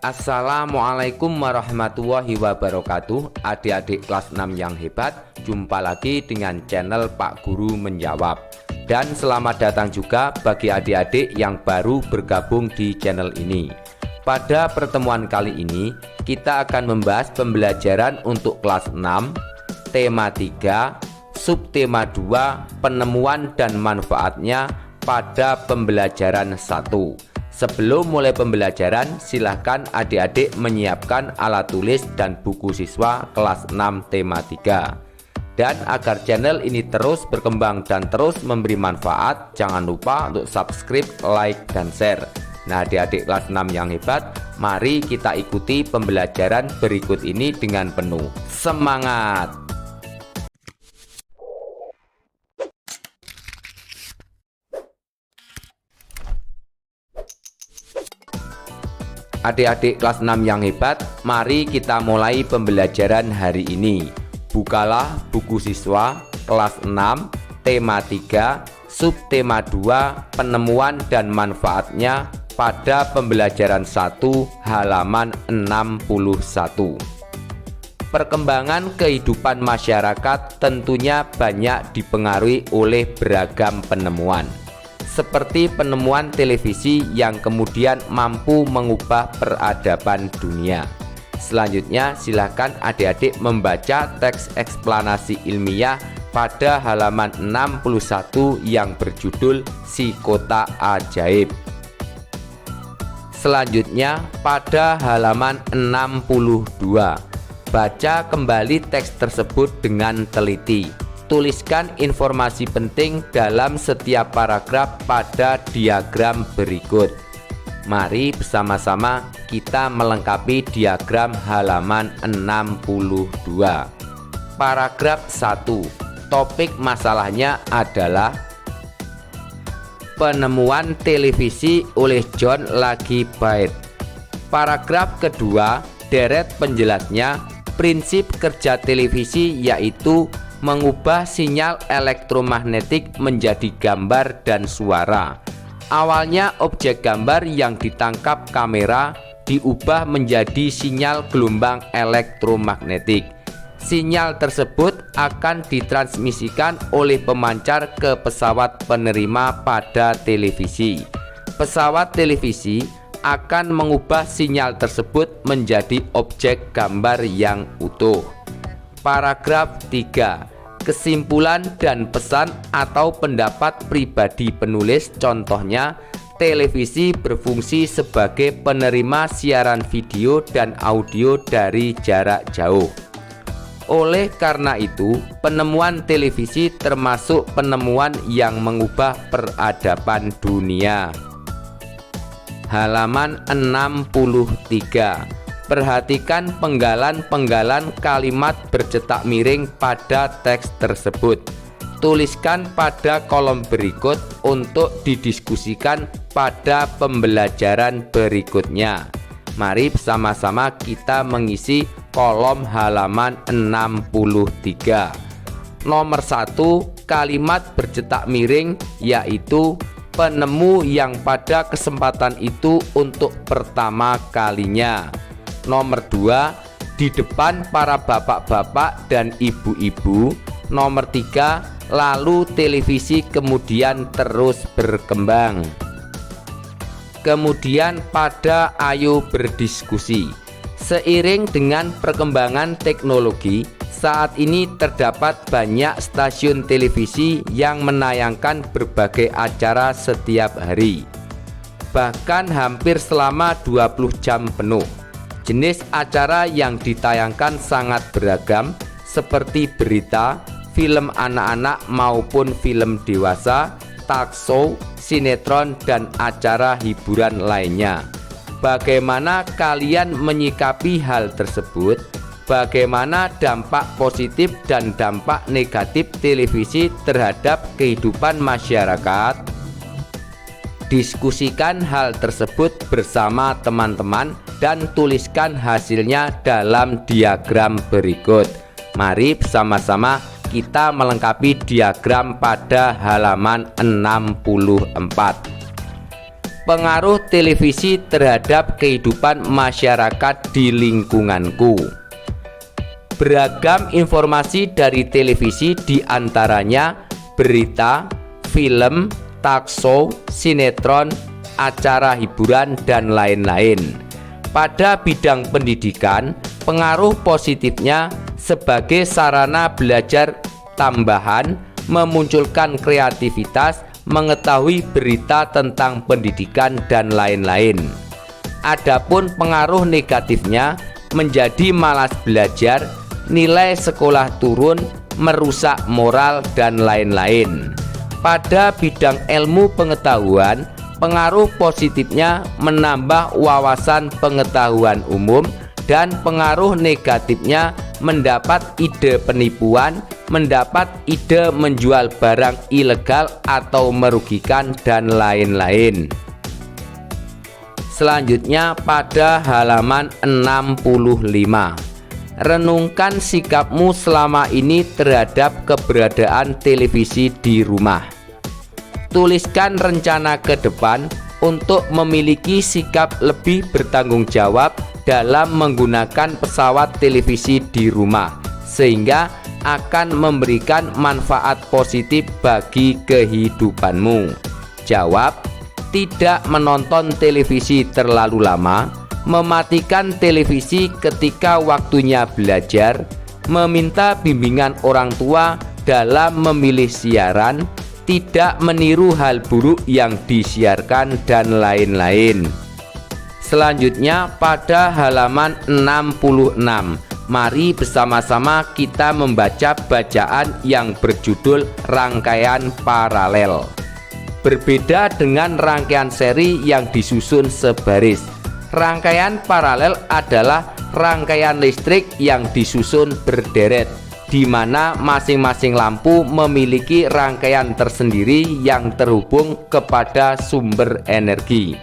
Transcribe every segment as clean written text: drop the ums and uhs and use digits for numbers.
Assalamualaikum warahmatullahi wabarakatuh. Adik-adik kelas 6 yang hebat, jumpa lagi dengan channel Pak Guru Menjawab. Dan selamat datang juga bagi adik-adik yang baru bergabung di channel ini. Pada pertemuan kali ini, kita akan membahas pembelajaran untuk kelas 6, tema 3, subtema 2, penemuan dan manfaatnya pada pembelajaran 1. Sebelum mulai pembelajaran, silahkan adik-adik menyiapkan alat tulis dan buku siswa kelas 6 tema 3. Dan agar channel ini terus berkembang dan terus memberi manfaat, jangan lupa untuk subscribe, like, dan share. Nah, adik-adik kelas 6 yang hebat, mari kita ikuti pembelajaran berikut ini dengan penuh semangat. Adik-adik kelas 6 yang hebat, mari kita mulai pembelajaran hari ini. Bukalah buku siswa kelas 6 tema 3 subtema 2 penemuan dan manfaatnya pada pembelajaran 1 halaman 61. Perkembangan kehidupan masyarakat tentunya banyak dipengaruhi oleh beragam penemuan, seperti penemuan televisi yang kemudian mampu mengubah peradaban dunia. Selanjutnya, silakan adik-adik membaca teks eksplanasi ilmiah pada halaman 61 yang berjudul Si Kota Ajaib. Selanjutnya, pada halaman 62, baca kembali teks tersebut dengan teliti. Tuliskan informasi penting dalam setiap paragraf pada diagram berikut. Mari bersama-sama kita melengkapi diagram halaman 62. Paragraf 1. Topik masalahnya adalah penemuan televisi oleh John Lagibyte. Paragraf kedua, deret penjelasnya, prinsip kerja televisi yaitu mengubah sinyal elektromagnetik menjadi gambar dan suara. Awalnya objek gambar yang ditangkap kamera diubah menjadi sinyal gelombang elektromagnetik. Sinyal tersebut akan ditransmisikan oleh pemancar ke pesawat penerima pada televisi. Pesawat televisi akan mengubah sinyal tersebut menjadi objek gambar yang utuh. Paragraf 3. Kesimpulan dan pesan atau pendapat pribadi penulis, contohnya televisi berfungsi sebagai penerima siaran video dan audio dari jarak jauh. Oleh karena itu, penemuan televisi termasuk penemuan yang mengubah peradaban dunia. Halaman 63. Perhatikan penggalan-penggalan kalimat bercetak miring pada teks tersebut. Tuliskan pada kolom berikut untuk didiskusikan pada pembelajaran berikutnya. Mari bersama-sama kita mengisi kolom halaman 63. Nomor 1, kalimat bercetak miring yaitu penemu yang pada kesempatan itu untuk pertama kalinya. Nomor 2, di depan para bapak-bapak dan ibu-ibu. Nomor 3, lalu televisi kemudian terus berkembang. Kemudian pada ayo berdiskusi. Seiring dengan perkembangan teknologi, saat ini terdapat banyak stasiun televisi yang menayangkan berbagai acara setiap hari, bahkan hampir selama 20 jam penuh. Jenis acara yang ditayangkan sangat beragam, seperti berita, film anak-anak maupun film dewasa, talk show, sinetron, dan acara hiburan lainnya. Bagaimana kalian menyikapi hal tersebut? Bagaimana dampak positif dan dampak negatif televisi terhadap kehidupan masyarakat? Diskusikan hal tersebut bersama teman-teman dan tuliskan hasilnya dalam diagram berikut. Mari bersama-sama kita melengkapi diagram pada halaman 64. Pengaruh televisi terhadap kehidupan masyarakat di lingkunganku. Beragam informasi dari televisi diantaranya berita, film, talk show, sinetron, acara hiburan, dan lain-lain. Pada bidang pendidikan, pengaruh positifnya sebagai sarana belajar tambahan, memunculkan kreativitas, mengetahui berita tentang pendidikan, dan lain-lain. Adapun pengaruh negatifnya menjadi malas belajar, nilai sekolah turun, merusak moral, dan lain-lain. Pada bidang ilmu pengetahuan, pengaruh positifnya menambah wawasan pengetahuan umum, dan pengaruh negatifnya mendapat ide penipuan, mendapat ide menjual barang ilegal atau merugikan, dan lain-lain. Selanjutnya pada halaman 65. Renungkan sikapmu selama ini terhadap keberadaan televisi di rumah. Tuliskan rencana ke depan untuk memiliki sikap lebih bertanggung jawab dalam menggunakan pesawat televisi di rumah, sehingga akan memberikan manfaat positif bagi kehidupanmu. Jawab: tidak menonton televisi terlalu lama, mematikan televisi ketika waktunya belajar, meminta bimbingan orang tua dalam memilih siaran, tidak meniru hal buruk yang disiarkan, dan lain-lain. Selanjutnya pada halaman 66, mari bersama-sama kita membaca bacaan yang berjudul Rangkaian Paralel. Berbeda dengan rangkaian seri yang disusun sebaris, rangkaian paralel adalah rangkaian listrik yang disusun berderet, di mana masing-masing lampu memiliki rangkaian tersendiri yang terhubung kepada sumber energi.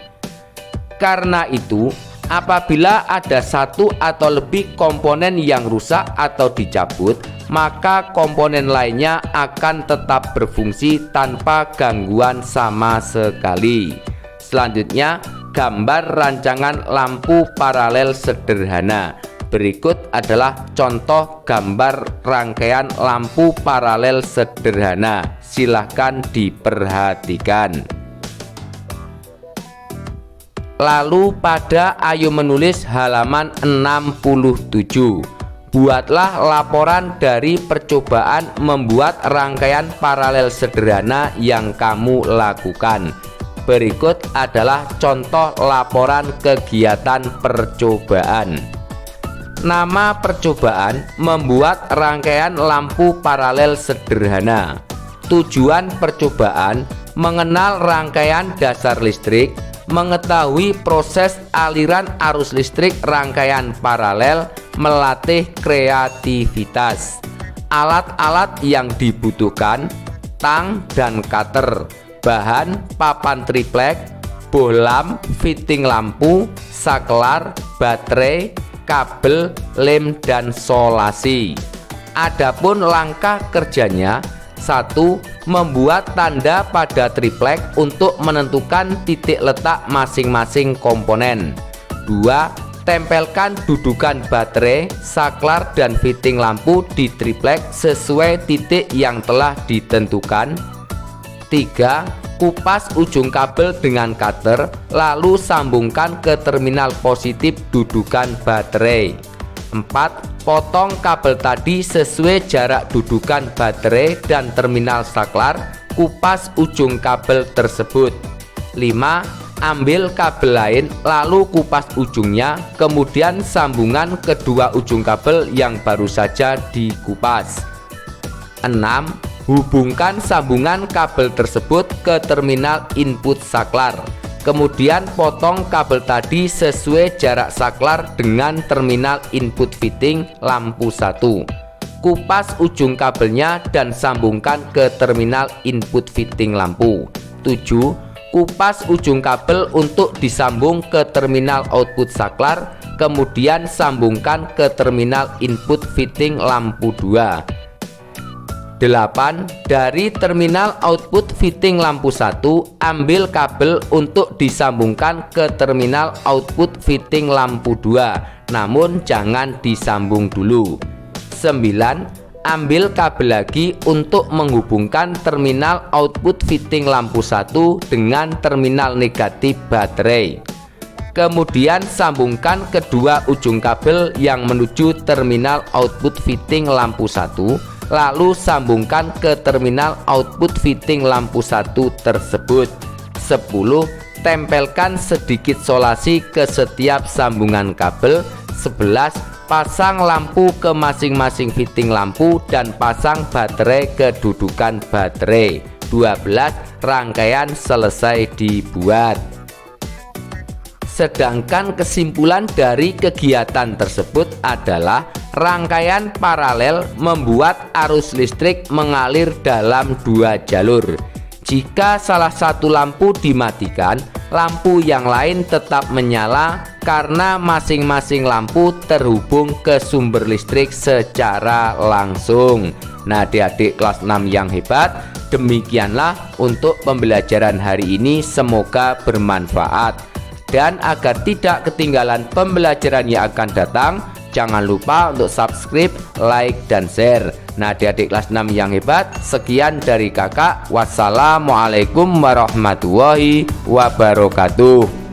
Karena itu, apabila ada satu atau lebih komponen yang rusak atau dicabut, maka komponen lainnya akan tetap berfungsi tanpa gangguan sama sekali. Selanjutnya, gambar rancangan lampu paralel sederhana. Berikut adalah contoh gambar rangkaian lampu paralel sederhana. Silahkan diperhatikan. Lalu pada Ayo Menulis halaman 67, buatlah laporan dari percobaan membuat rangkaian paralel sederhana yang kamu lakukan. Berikut adalah contoh laporan kegiatan percobaan. Nama percobaan: membuat rangkaian lampu paralel sederhana. Tujuan percobaan: mengenal rangkaian dasar listrik, mengetahui proses aliran arus listrik rangkaian paralel, melatih kreativitas. Alat-alat yang dibutuhkan: tang dan cutter, bahan papan triplek, bohlam, fitting lampu, saklar, baterai, kabel, lem, dan solasi. Adapun langkah kerjanya: 1. Membuat tanda pada triplek untuk menentukan titik letak masing-masing komponen. 2. Tempelkan dudukan baterai, saklar, dan fitting lampu di triplek sesuai titik yang telah ditentukan. 3. Kupas ujung kabel dengan cutter, lalu sambungkan ke terminal positif dudukan baterai. 4. Potong kabel tadi sesuai jarak dudukan baterai dan terminal saklar, kupas ujung kabel tersebut. 5. Ambil kabel lain, lalu kupas ujungnya, kemudian sambungan kedua ujung kabel yang baru saja dikupas. 6. Hubungkan sambungan kabel tersebut ke terminal input saklar. Kemudian potong kabel tadi sesuai jarak saklar dengan terminal input fitting lampu 1. Kupas ujung kabelnya dan sambungkan ke terminal input fitting lampu. 7. Kupas ujung kabel untuk disambung ke terminal output saklar, kemudian sambungkan ke terminal input fitting lampu 2. 8. Dari terminal output fitting lampu 1, ambil kabel untuk disambungkan ke terminal output fitting lampu 2, namun jangan disambung dulu. 9. Ambil kabel lagi untuk menghubungkan terminal output fitting lampu 1 dengan terminal negatif baterai. Kemudian sambungkan kedua ujung kabel yang menuju terminal output fitting lampu 1, lalu sambungkan ke terminal output fitting lampu 1 tersebut. 10. Tempelkan sedikit solasi ke setiap sambungan kabel. 11. Pasang lampu ke masing-masing fitting lampu dan pasang baterai ke dudukan baterai. 12. Rangkaian selesai dibuat. Sedangkan kesimpulan dari kegiatan tersebut adalah rangkaian paralel membuat arus listrik mengalir dalam dua jalur. Jika salah satu lampu dimatikan, lampu yang lain tetap menyala karena masing-masing lampu terhubung ke sumber listrik secara langsung. Nah, adik-adik kelas 6 yang hebat, demikianlah untuk pembelajaran hari ini, semoga bermanfaat. Dan agar tidak ketinggalan pembelajaran yang akan datang, jangan lupa untuk subscribe, like, dan share. Nah, adik-adik kelas 6 yang hebat, sekian dari kakak. Wassalamualaikum warahmatullahi wabarakatuh.